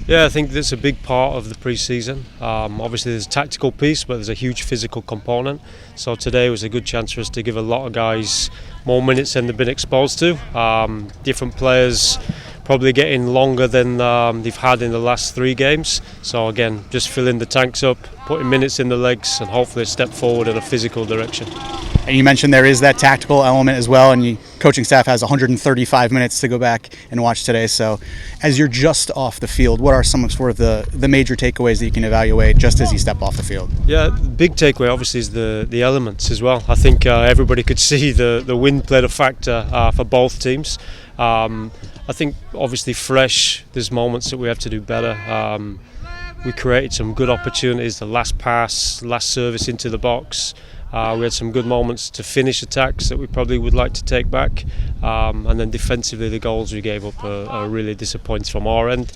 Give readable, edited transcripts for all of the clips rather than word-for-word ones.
Yeah, I think that's a big part of the pre-season. Obviously there's a tactical piece, but there's a huge physical component. So today was a good chance for us to give a lot of guys more minutes than they've been exposed to. Different players probably getting longer than they've had in the last 3 games. So again, just filling the tanks up, putting minutes in the legs, and hopefully a step forward in a physical direction. And you mentioned there is that tactical element as well, and coaching staff has 135 minutes to go back and watch today. So as you're just off the field, what are some of sort of the major takeaways that you can evaluate just as you step off the field? Yeah, the big takeaway obviously is the elements as well. I think everybody could see the wind played a factor for both teams. I think obviously fresh, there's moments that we have to do better. We created some good opportunities, the last pass, last service into the box. We had some good moments to finish attacks that we probably would like to take back, and then defensively the goals we gave up are really disappointing from our end.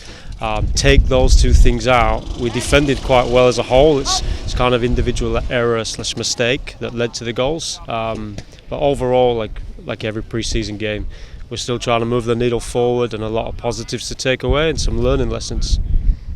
Take those 2 things out, we defended quite well as a whole. It's kind of individual error / mistake that led to the goals, but overall, like every pre-season game, we're still trying to move the needle forward, and a lot of positives to take away and some learning lessons.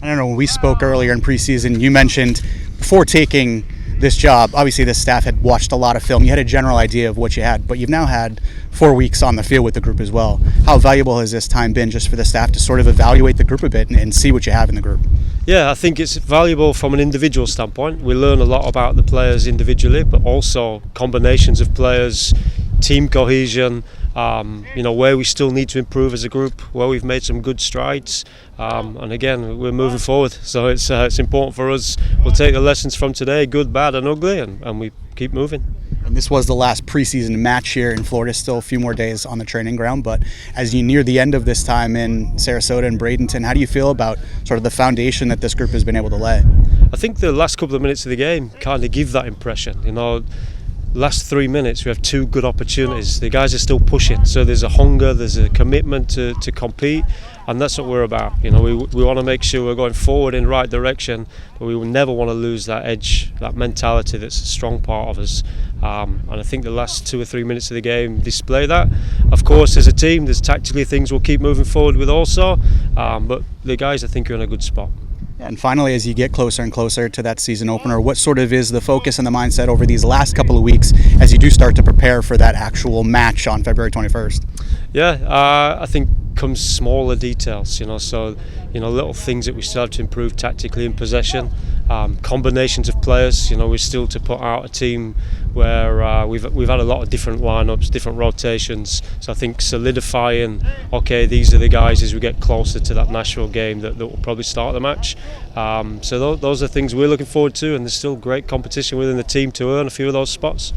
I don't know, when we spoke earlier in preseason, you mentioned before taking this job, obviously this staff had watched a lot of film. You had a general idea of what you had, but you've now had 4 weeks on the field with the group as well. How valuable has this time been just for the staff to sort of evaluate the group a bit and see what you have in the group? Yeah, I think it's valuable from an individual standpoint. We learn a lot about the players individually, but also combinations of players, team cohesion, where we still need to improve as a group, where we've made some good strides, and again we're moving forward, so it's important for us. We'll take the lessons from today, good, bad and ugly, and we keep moving. And this was the last preseason match here in Florida, still a few more days on the training ground, but as you near the end of this time in Sarasota and Bradenton, how do you feel about sort of the foundation that this group has been able to lay? I think the last couple of minutes of the game kind of give that impression. Last 3 minutes we have 2 good opportunities. The guys are still pushing, so there's a hunger, there's a commitment to compete, and that's what we're about. We want to make sure we're going forward in the right direction, but we will never want to lose that edge, that mentality that's a strong part of us. And I think the last 2 or 3 minutes of the game display that. Of course, as a team, there's tactically things we'll keep moving forward with also, but the guys I think are in a good spot. And finally, as you get closer and closer to that season opener, what sort of is the focus and the mindset over these last couple of weeks as you do start to prepare for that actual match on February 21st? Yeah, I think comes smaller details, so little things that we still have to improve tactically in possession, combinations of players. We're still to put out a team where we've had a lot of different lineups, different rotations. So I think solidifying, okay, these are the guys as we get closer to that Nashville game that will probably start the match. So those are things we're looking forward to, and there's still great competition within the team to earn a few of those spots.